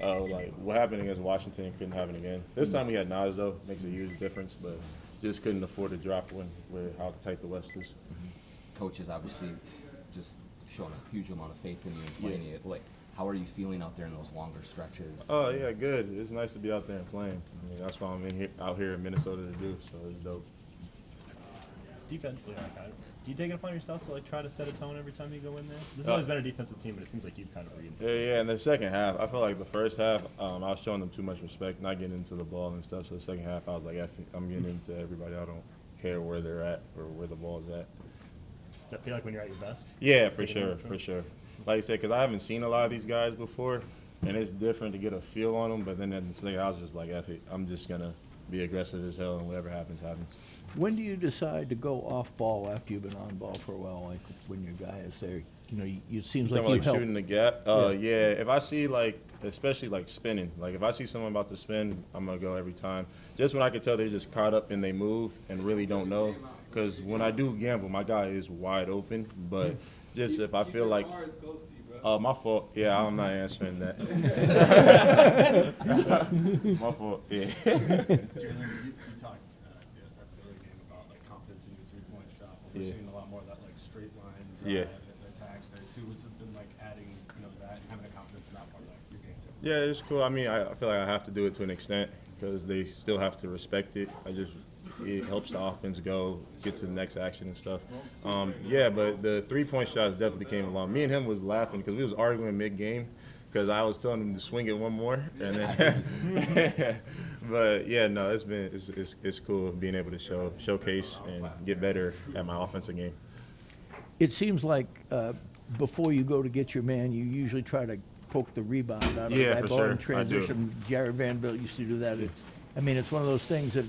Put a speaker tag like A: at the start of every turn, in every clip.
A: Like what happened against Washington couldn't happen again. This time we had Nas though, makes a huge difference, but just couldn't afford to drop one with how tight the West is.
B: Coaches obviously just showing a huge amount of faith in you and playing you. Like, how are you feeling out there in those longer stretches?
A: Oh yeah, good. It's nice to be out there and playing. I mean, that's why I'm out here in Minnesota to do. So it's dope.
C: Defensively, do you take it upon yourself to try to set a tone every time you go in there? This has always been a defensive team, but it seems like you've kind of read.
A: Yeah. In the second half, I felt like the first half, I was showing them too much respect, not getting into the ball and stuff. So the second half, I was like, I'm getting into everybody. I don't care where they're at or where the ball's at.
C: Does that feel like when you're at your best?
A: Yeah, for sure. Like I said, because I haven't seen a lot of these guys before, and it's different to get a feel on them. But then at the second, I was just like, I'm just gonna be aggressive as hell, and whatever happens, happens.
D: When do you decide to go off ball after you've been on ball for a while, like when your guy is there? It seems like you help.
A: Shooting the gap. Yeah. If I see especially spinning, if I see someone about to spin, I'm gonna go every time. Just when I can tell they're just caught up and they move and really don't know. Because when I do gamble, my guy is wide open. But just if I feel like, my fault. Yeah, I'm not answering that. My fault. Yeah.
E: Jaylen, you talked after the other game about confidence in your three-point shot. We're seeing a lot more of that straight line drive attacks there too. What's it been adding that and having a confidence in that part of your game too?
A: Yeah, it's cool. I mean, I feel like I have to do it to an extent because they still have to respect it. It helps the offense get to the next action and stuff. But the three-point shots definitely came along. Me and him was laughing because we was arguing mid-game because I was telling him to swing it one more. And then but yeah, no, it's cool being able to showcase and get better at my offensive game.
D: It seems like before you go to get your man, you usually try to poke the rebound out of the guy ball in transition. Jared Vanderbilt used to do that. It's one of those things that.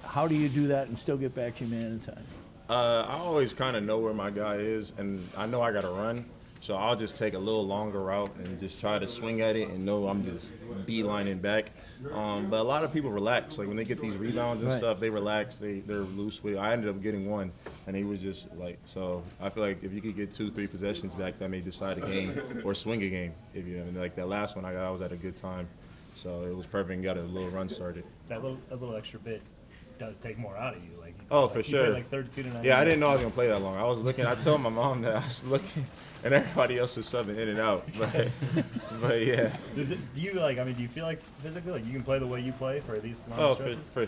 D: How do you do that and still get back to your man in time?
A: I always kind of know where my guy is, and I know I got to run. So I'll just take a little longer route and just try to swing at it and know I'm just beelining back. But a lot of people relax. When they get these rebounds and stuff, they relax. They're loose with it. I ended up getting one, and he was just so I feel like if you could get 2-3 possessions back, that may decide a game or swing a game. That last one I was at a good time. So it was perfect and got a little run started.
C: A little extra bit does take more out of you.
A: For sure.
C: You play 32 tonight.
A: Yeah, I didn't know I was gonna play that long. I was looking. I told my mom that I was looking, and everybody else was subbing in and out. But yeah.
C: Do you do you feel like physically you can play the way you play for these long stretches?
A: For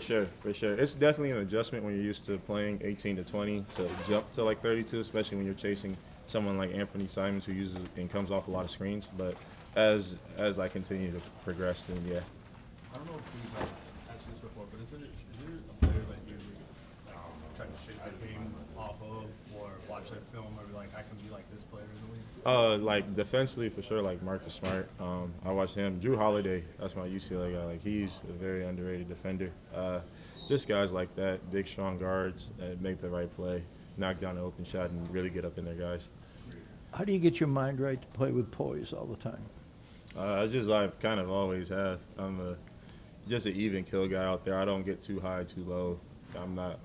A: sure. It's definitely an adjustment when you're used to playing 18 to 20 to jump to 32, especially when you're chasing someone like Anthony Simons who uses and comes off a lot of screens. But as I continue to progress, then yeah.
E: I don't know if we've asked this before, but is there a player that you try to shape the game off of, or watch their film, or I can be like this player at least?
A: Defensively for sure, Marcus Smart. I watched him. Drew Holiday, that's my UCLA guy. He's a very underrated defender. Just guys like that, big, strong guards that make the right play, knock down an open shot, and really get up in their guys.
D: How do you get your mind right to play with poise all the time?
A: I kind of always have. I'm just an even kill guy out there. I don't get too high, too low. I'm not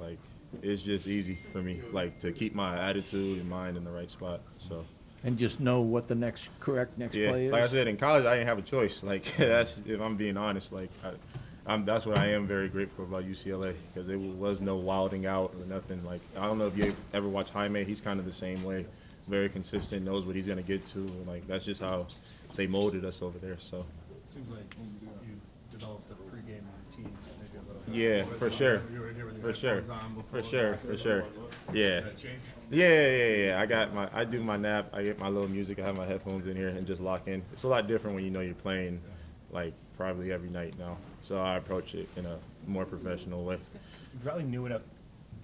A: it's just easy for me, to keep my attitude and mind in the right spot. So.
D: And just know what the correct next play is.
A: Like I said, in college I didn't have a choice. That's if I'm being honest. That's what I am very grateful about UCLA because there was no wilding out or nothing. I don't know if you ever watch Jaime. He's kind of the same way. Very consistent, knows what he's gonna get to. That's just how they molded us over there. So.
E: It seems like you developed a pregame routine. Maybe a little bit.
A: Yeah, for sure.
E: You were here with
A: For
E: your
A: sure.
E: headphones on before.
A: For sure. Yeah.
E: Does that change?
A: Yeah. I do my nap. I get my little music. I have my headphones in here and just lock in. It's a lot different when you're playing probably every night now. So I approach it in a more professional way.
C: You're probably new enough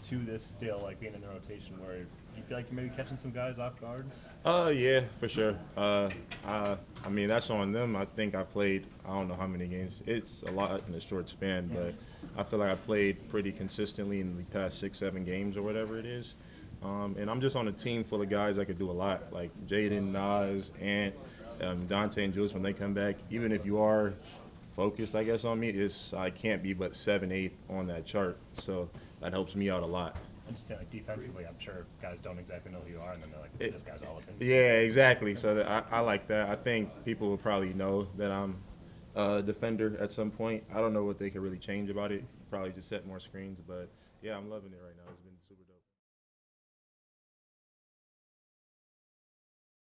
C: to this still, being in the rotation, where you feel like you're maybe catching some guys off guard?
A: Yeah, for sure. That's on them. I think I played, I don't know how many games. It's a lot in a short span, but I feel like I played pretty consistently in the past 6-7 games or whatever it is. And I'm just on a team full of guys that could do a lot, like Jaden, Nas, Ant, Dante, and Julius when they come back. Even if you are focused, I guess, on me, I can't be but 7-8 on that chart. So that helps me out a lot.
C: I'm just saying, defensively, I'm sure guys don't exactly know who you are, and then they're like, this guy's all up in.
A: Yeah, exactly. So I like that. I think people will probably know that I'm Defender at some point. I don't know what they could really change about it. Probably just set more screens, but yeah, I'm loving it right now. It's been super dope.